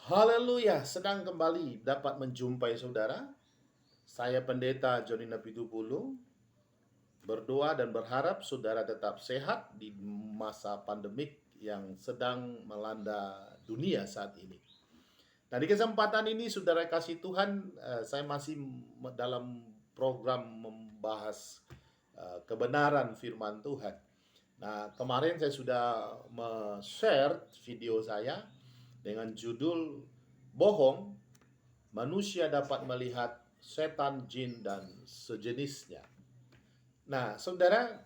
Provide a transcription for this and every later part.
Haleluya, sedang kembali dapat menjumpai saudara. Saya Pendeta Joni Napitupulu, berdoa dan berharap saudara tetap sehat di masa pandemik yang sedang melanda dunia saat ini. Nah, di kesempatan ini saudara kasih Tuhan, saya masih dalam program membahas kebenaran firman Tuhan. Nah, kemarin saya sudah share video saya dengan judul Bohong, manusia dapat melihat setan, jin, dan sejenisnya. Nah, saudara,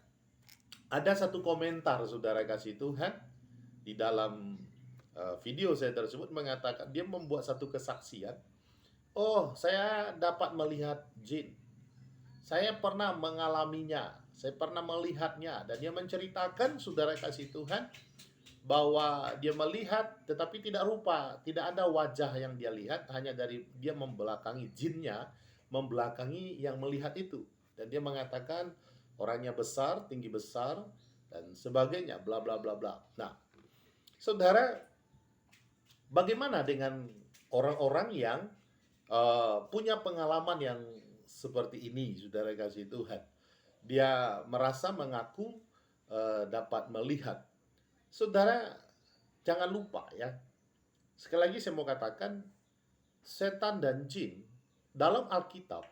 ada satu komentar saudara kasih Tuhan di dalam video saya tersebut mengatakan dia membuat satu kesaksian. Oh, saya dapat melihat jin. Saya pernah mengalaminya. Saya pernah melihatnya. Dan dia menceritakan saudara kasih Tuhan bahwa dia melihat tetapi tidak rupa, tidak ada wajah yang dia lihat, hanya dari dia membelakangi jinnya, membelakangi yang melihat itu. Dan dia mengatakan orangnya besar, tinggi besar dan sebagainya, bla bla bla bla. Nah, saudara, bagaimana dengan orang-orang yang punya pengalaman yang seperti ini, saudara kasih Tuhan? Dia merasa mengaku dapat melihat. Saudara, jangan lupa ya. Sekali lagi saya mau katakan, setan dan jin dalam Alkitab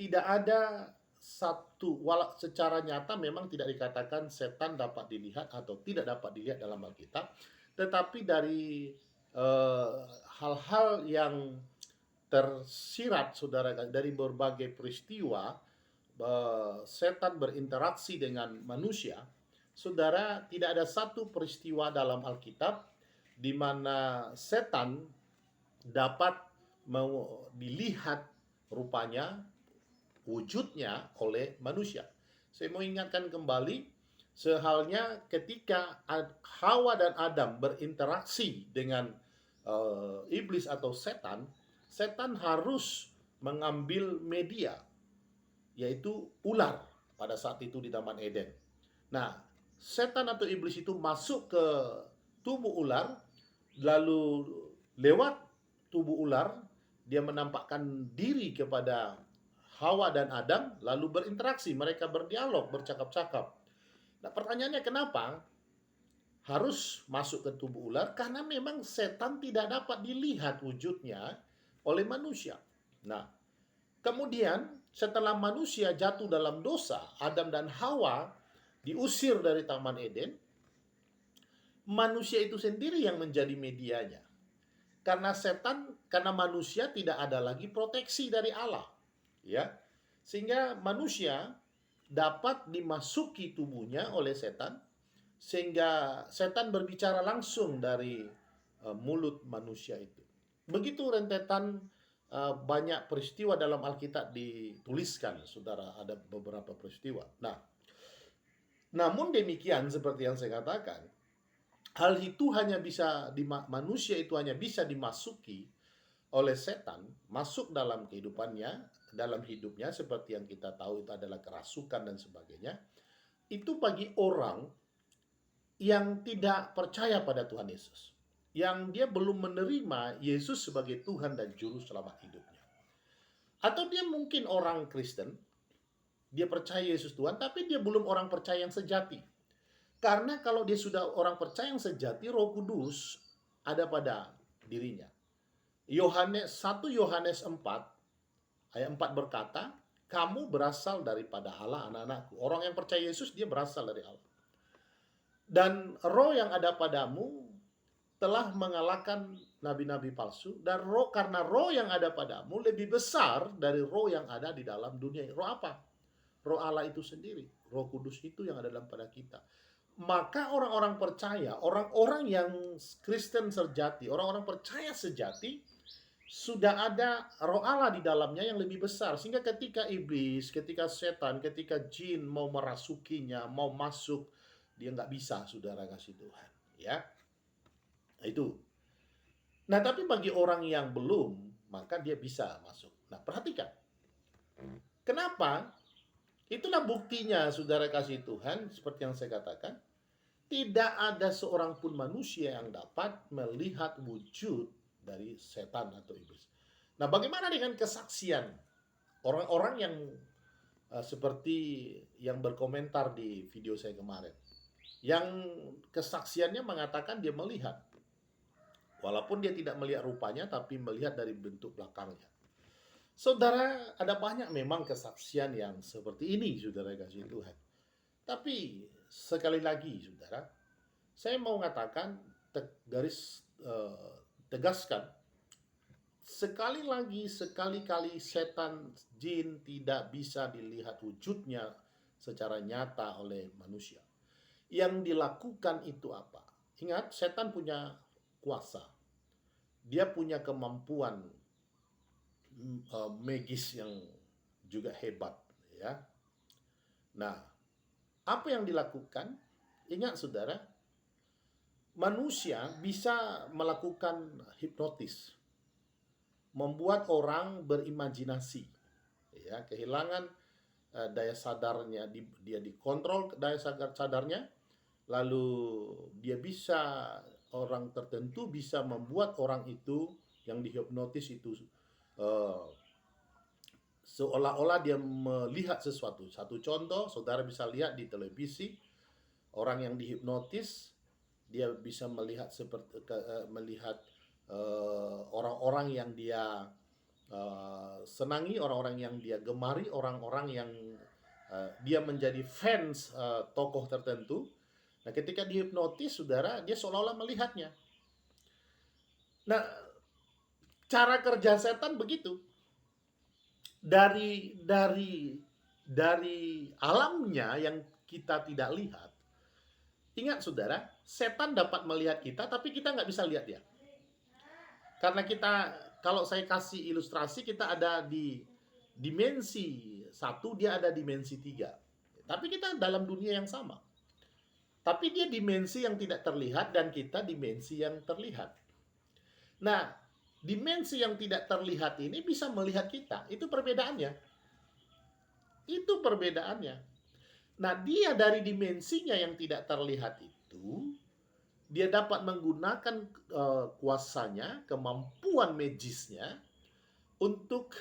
tidak ada satu, walau secara nyata memang tidak dikatakan setan dapat dilihat atau tidak dapat dilihat dalam Alkitab, tetapi dari hal-hal yang tersirat saudara dari berbagai peristiwa setan berinteraksi dengan manusia, saudara, tidak ada satu peristiwa dalam Alkitab di mana setan dapat dilihat rupanya, wujudnya oleh manusia. Saya mau ingatkan kembali, sehalnya ketika Hawa dan Adam berinteraksi dengan iblis atau setan, setan harus mengambil media, yaitu ular pada saat itu di Taman Eden. Nah, setan atau iblis itu masuk ke tubuh ular, lalu lewat tubuh ular dia menampakkan diri kepada Hawa dan Adam, lalu berinteraksi, mereka berdialog, bercakap-cakap. Nah, pertanyaannya kenapa harus masuk ke tubuh ular? Karena memang setan tidak dapat dilihat wujudnya oleh manusia. Nah, kemudian setelah manusia jatuh dalam dosa, Adam dan Hawa diusir dari Taman Eden, manusia itu sendiri yang menjadi medianya. Karena setan, karena manusia tidak ada lagi proteksi dari Allah, ya. Sehingga manusia dapat dimasuki tubuhnya oleh setan, sehingga setan berbicara langsung dari mulut manusia itu. Begitu rentetan banyak peristiwa dalam Alkitab dituliskan, saudara, ada beberapa peristiwa. Nah, namun demikian seperti yang saya katakan, hal itu hanya bisa manusia itu hanya bisa dimasuki oleh setan, masuk dalam kehidupannya, dalam hidupnya, seperti yang kita tahu itu adalah kerasukan dan sebagainya. Itu bagi orang yang tidak percaya pada Tuhan Yesus, yang dia belum menerima Yesus sebagai Tuhan dan Juru Selamat hidupnya. Atau dia mungkin orang Kristen, dia percaya Yesus Tuhan, tapi dia belum orang percaya yang sejati. Karena kalau dia sudah orang percaya yang sejati, Roh Kudus ada pada dirinya. Yohanes 1 Yohanes 4 ayat 4 berkata, "Kamu berasal daripada Allah, anak-anakku." Orang yang percaya Yesus dia berasal dari Allah. Dan roh yang ada padamu telah mengalahkan nabi-nabi palsu, dan karena roh yang ada padamu lebih besar dari roh yang ada di dalam dunia. Roh apa? Roh Allah itu sendiri, Roh Kudus itu yang ada dalam pada kita. Maka orang-orang percaya, orang-orang yang Kristen sejati, orang-orang percaya sejati, sudah ada roh Allah di dalamnya yang lebih besar. Sehingga ketika iblis, ketika setan, ketika jin mau merasukinya, mau masuk, dia nggak bisa, saudara kasih Tuhan. Ya, itu. Nah, tapi bagi orang yang belum, maka dia bisa masuk. Nah, perhatikan. Kenapa? Itulah buktinya, saudara kasih Tuhan, seperti yang saya katakan. Tidak ada seorang pun manusia yang dapat melihat wujud dari setan atau iblis. Nah, bagaimana dengan kesaksian orang-orang yang seperti yang berkomentar di video saya kemarin, yang kesaksiannya mengatakan dia melihat, walaupun dia tidak melihat rupanya, tapi melihat dari bentuk belakangnya. Saudara, ada banyak memang kesaksian yang seperti ini, saudara kasih Tuhan. Tapi sekali lagi, saudara, saya mau mengatakan tegaskan, sekali lagi, sekali-kali setan, jin tidak bisa dilihat wujudnya secara nyata oleh manusia. Yang dilakukan itu apa? Ingat, setan punya kuasa. Dia punya kemampuan magis yang juga hebat, ya. Nah, apa yang dilakukan? Ingat, saudara, manusia bisa melakukan hipnotis, membuat orang berimajinasi, ya, kehilangan daya sadarnya, dia dikontrol daya sadarnya, lalu dia bisa, orang tertentu bisa membuat orang itu yang dihipnotis itu seolah-olah dia melihat sesuatu. Satu contoh, saudara bisa lihat di televisi, orang yang dihipnotis dia bisa melihat seperti melihat orang-orang yang dia senangi, orang-orang yang dia gemari, orang-orang yang dia menjadi fans tokoh tertentu. Nah, ketika dihipnotis, saudara, dia seolah-olah melihatnya. Nah, cara kerja setan begitu. Dari alamnya yang kita tidak lihat. Ingat, saudara, setan dapat melihat kita, tapi kita nggak bisa lihat dia. Karena kita, kalau saya kasih ilustrasi, kita ada di dimensi 1, dia ada dimensi 3. Tapi kita dalam dunia yang sama. Tapi dia dimensi yang tidak terlihat dan kita dimensi yang terlihat. Nah, dimensi yang tidak terlihat ini bisa melihat kita. Itu perbedaannya. Itu perbedaannya. Nah, dia dari dimensinya yang tidak terlihat itu, dia dapat menggunakan kuasanya, kemampuan magisnya untuk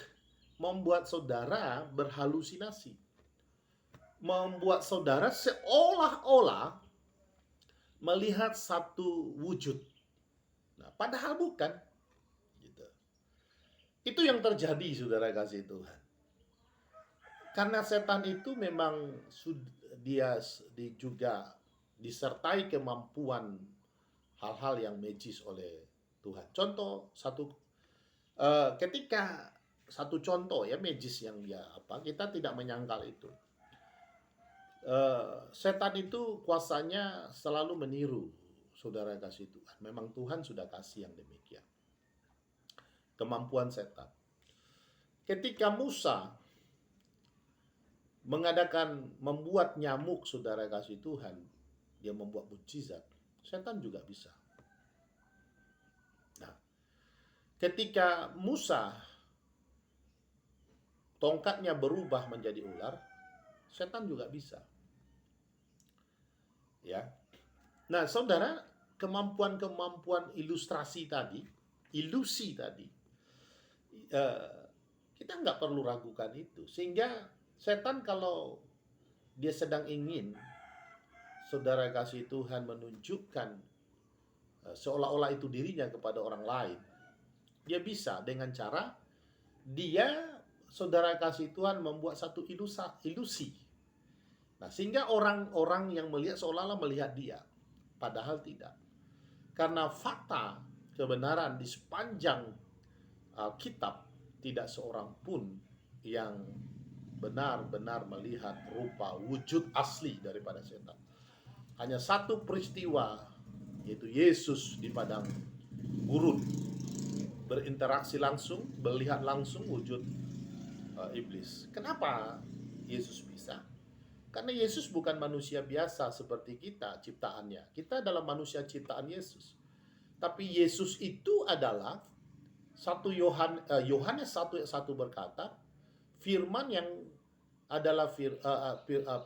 membuat saudara berhalusinasi. Membuat saudara seolah-olah melihat satu wujud. Nah, padahal bukan. Gitu. Itu yang terjadi, saudara kasih Tuhan. Karena setan itu memang dia juga disertai kemampuan hal-hal yang magis oleh Tuhan. Contoh ketika satu contoh ya magis yang dia kita tidak menyangkal itu. Setan itu kuasanya selalu meniru, saudara kasih Tuhan. Memang Tuhan sudah kasih yang demikian. Kemampuan setan. Ketika Musa membuat nyamuk, saudara kasih Tuhan, dia membuat mukjizat, setan juga bisa. Nah, ketika Musa tongkatnya berubah menjadi ular, setan juga bisa. Ya. Nah, saudara, kemampuan ilusi tadi, kita nggak perlu ragukan itu. Sehingga setan kalau dia sedang ingin, saudara kasih Tuhan, menunjukkan seolah-olah itu dirinya kepada orang lain, dia bisa dengan cara dia, saudara kasih Tuhan, membuat satu ilusi. Nah, sehingga orang-orang yang melihat seolah-olah melihat dia, padahal tidak. Karena fakta kebenaran di sepanjang Alkitab, tidak seorang pun yang benar-benar melihat rupa wujud asli daripada setan. Hanya satu peristiwa, yaitu Yesus di padang gurun, berinteraksi langsung, melihat langsung wujud iblis. Kenapa Yesus bisa? Karena Yesus bukan manusia biasa seperti kita ciptaannya. Kita adalah manusia ciptaan Yesus. Tapi Yesus itu adalah Yohanes 1:1 berkata, firman yang adalah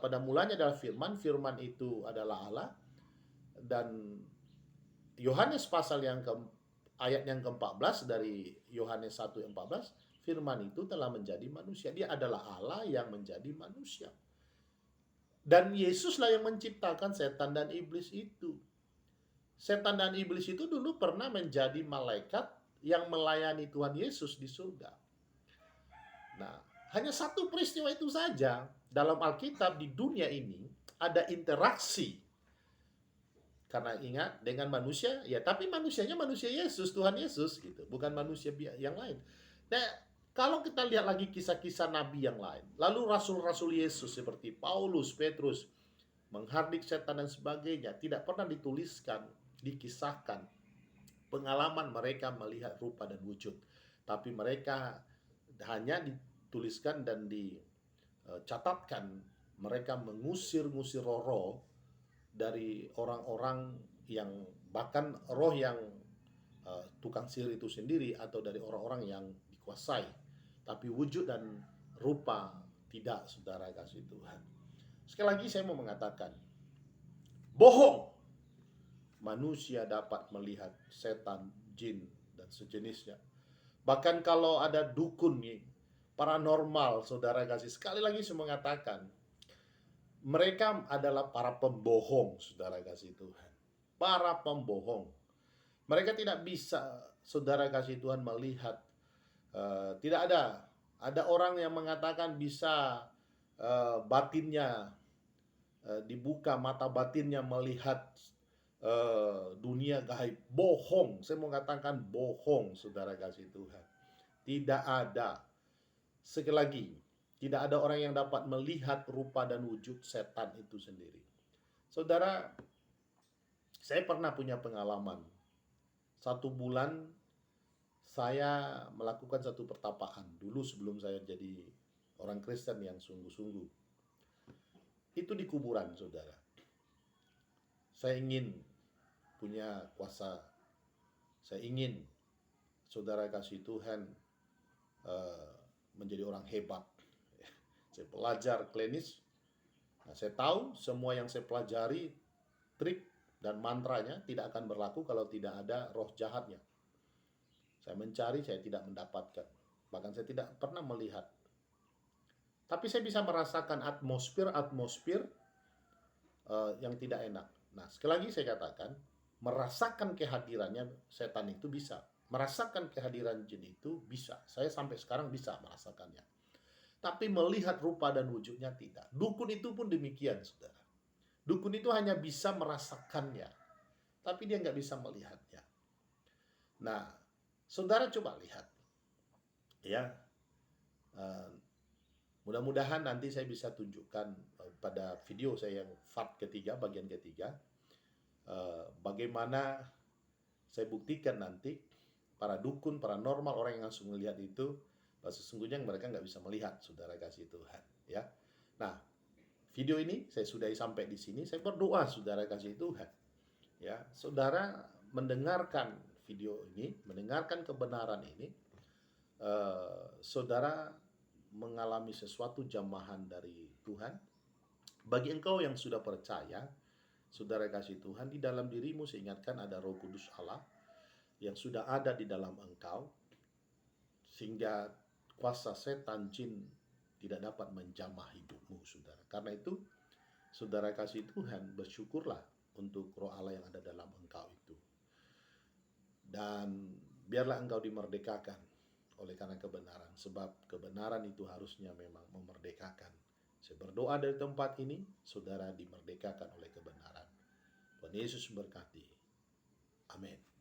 pada mulanya adalah firman, firman itu adalah Allah. Dan Yohanes pasal yang ayat yang ke-14 dari Yohanes 1 yang 14, firman itu telah menjadi manusia. Dia adalah Allah yang menjadi manusia. Dan Yesuslah yang menciptakan setan dan iblis itu. Setan dan iblis itu dulu pernah menjadi malaikat yang melayani Tuhan Yesus di surga. Nah, hanya satu peristiwa itu saja dalam Alkitab di dunia ini ada interaksi. Karena ingat, dengan manusia, ya tapi manusianya manusia Yesus, Tuhan Yesus gitu, bukan manusia yang lain. Nah, kalau kita lihat lagi kisah-kisah nabi yang lain, lalu rasul-rasul Yesus seperti Paulus, Petrus, menghardik setan dan sebagainya, tidak pernah dituliskan, dikisahkan pengalaman mereka melihat rupa dan wujud. Tapi mereka hanya dituliskan dan dicatatkan mereka mengusir-ngusir roh-roh dari orang-orang yang, bahkan roh yang tukang sihir itu sendiri, atau dari orang-orang yang dikuasai. Tapi wujud dan rupa tidak, saudara kasih Tuhan. Sekali lagi saya mau mengatakan, bohong manusia dapat melihat setan, jin, dan sejenisnya. Bahkan kalau ada dukun nih, paranormal, saudara kasih, sekali lagi saya mengatakan, mereka adalah para pembohong, saudara kasih Tuhan. Para pembohong. Mereka tidak bisa, saudara kasih Tuhan, melihat. Tidak ada. Ada orang yang mengatakan bisa batinnya dibuka, mata batinnya melihat dunia gaib. Bohong. Saya mau katakan bohong, saudara kasih Tuhan. Tidak ada. Sekali lagi, tidak ada orang yang dapat melihat rupa dan wujud setan itu sendiri. Saudara, saya pernah punya pengalaman. 1 bulan saya melakukan satu pertapaan dulu sebelum saya jadi orang Kristen yang sungguh-sungguh. Itu di kuburan, saudara. Saya ingin punya kuasa. Saya ingin, saudara kasih Tuhan, menjadi orang hebat. Saya belajar klinis. Nah, saya tahu semua yang saya pelajari, trik dan mantranya tidak akan berlaku kalau tidak ada roh jahatnya. Saya mencari, saya tidak mendapatkan. Bahkan saya tidak pernah melihat. Tapi saya bisa merasakan atmosfer yang tidak enak. Nah, sekali lagi saya katakan, merasakan kehadirannya setan itu bisa. Merasakan kehadiran jin itu bisa. Saya sampai sekarang bisa merasakannya. Tapi melihat rupa dan wujudnya tidak. Dukun itu pun demikian, saudara. Dukun itu hanya bisa merasakannya, tapi dia nggak bisa melihatnya. Nah, saudara coba lihat, ya. Mudah-mudahan nanti saya bisa tunjukkan pada video saya yang part ketiga, bagian ketiga, bagaimana saya buktikan nanti para dukun, paranormal, orang yang langsung melihat itu, sesungguhnya mereka nggak bisa melihat, saudara kasih Tuhan, ya. Nah, video ini saya sudahi sampai di sini. Saya berdoa, saudara kasih Tuhan, ya, saudara mendengarkan video ini, mendengarkan kebenaran ini, saudara mengalami sesuatu jamahan dari Tuhan. Bagi engkau yang sudah percaya, saudara kasih Tuhan, di dalam dirimu saya ingatkan ada Roh Kudus Allah yang sudah ada di dalam engkau, sehingga kuasa setan, jin tidak dapat menjamah hidupmu, saudara. Karena itu, saudara kasih Tuhan, bersyukurlah untuk roh Allah yang ada dalam engkau itu. Dan biarlah engkau dimerdekakan oleh karena kebenaran. Sebab kebenaran itu harusnya memang memerdekakan. Saya berdoa dari tempat ini, saudara dimerdekakan oleh kebenaran. Tuhan Yesus memberkati. Amin.